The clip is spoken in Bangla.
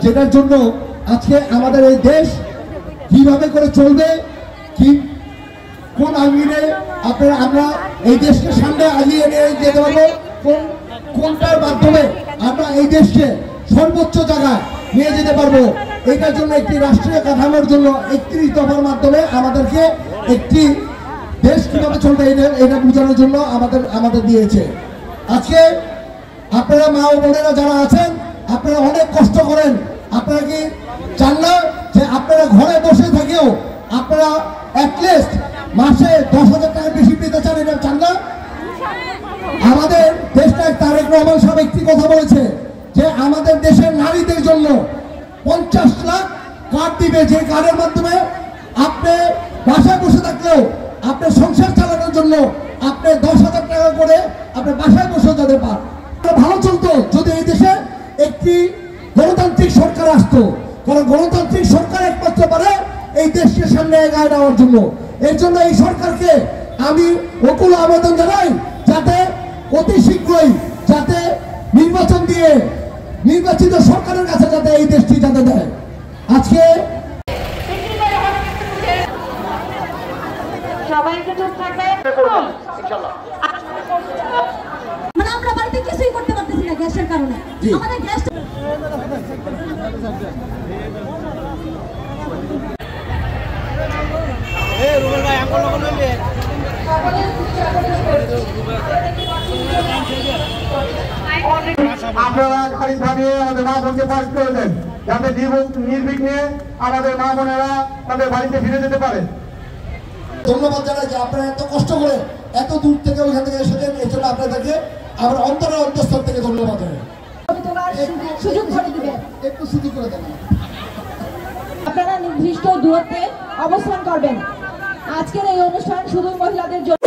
যেটার জন্য আজকে আমাদের এই দেশ কিভাবে করে চলবে, কি কোন আঙ্গিনে আমরা এই দেশকে সামনে এগিয়ে নিয়ে যেতে পারবো, কোনটার মাধ্যমে আমরা এই দেশকে সর্বোচ্চ জায়গায় নিয়ে যেতে পারবো, এটার জন্য একটি রাষ্ট্রীয় কাঠামোর জন্য 31 দফার মাধ্যমে আমাদেরকে একটি দেশ কিভাবে চলবে এটা বোঝানোর জন্য আমাদের দিয়েছে। আজকে আপনারা মা ও বোনেরা যারা আছেন, আপনারা অনেক কষ্ট করেন। আপনারা কি চান না যে আপনারা ঘরে বসে থেকেও আপনারা অ্যাটলিস্ট মাসে 10,000 টাকা বেশি পেতে চান? এটা চান না? আমাদের দেশটায় তারেক রহমান সাহেব একটি কথা বলেছে যে আমাদের দেশের নারীদের জন্য 50 লাখ কার্ড দিবে, যে কার্ডের মাধ্যমে আপনি বাসায় বসে থাকলেও আপনার সংসার চালানোর জন্য আপনি 10,000 টাকা করে আপনি বাসায় বসে যেতে পারেন। ভালো চলতো যদি এই দেশে একটি গণতান্ত্রিক সরকার আসতো, কারণ গণতান্ত্রিক সরকার একমাত্র পারে এই দেশকে সামনে এগিয়ে নেওয়ার জন্য। এর জন্য এই সরকারকে আমি অকুল আবেদন জানাই যাতে অতি শীঘ্রই যাতে নির্বাচন দিয়ে নির্বাচিত সরকারের কাছে যাতে এই দেশটি যাতে দেয়। আজকে সবাইকে চুপ থাকবে, ইনশাআল্লাহ। মানে আমরা বাড়িতে কিছুই করতে পারতেছি না গ্যাসের কারণে। আমাদের গ্যাস রুবেল ভাই আঙ্গুল লইলে আপনারা খালিদভাবে আমাদের মা বোনকে পাস করে দেন যাতে নির্বিঘ্নে আমাদের মা বোনেরা তাদের বাড়িতে ফিরে যেতে পারে। ধন্যবাদ জানাই যে আপনারা এত কষ্ট করে এত দূর থেকে ওইখান থেকে এসেছেন, এই জন্য আপনাদেরকে আমরা অন্তরের অন্তঃস্থল থেকে ধন্যবাদ জানাই। সুযোগ করে দিবে, একটু সুযোগ করে দেন। আপনারা নির্দিষ্ট দূরত্বে অবস্থান করবেন। আজকের এই অনুষ্ঠান শুধু মহিলাদের জন্য।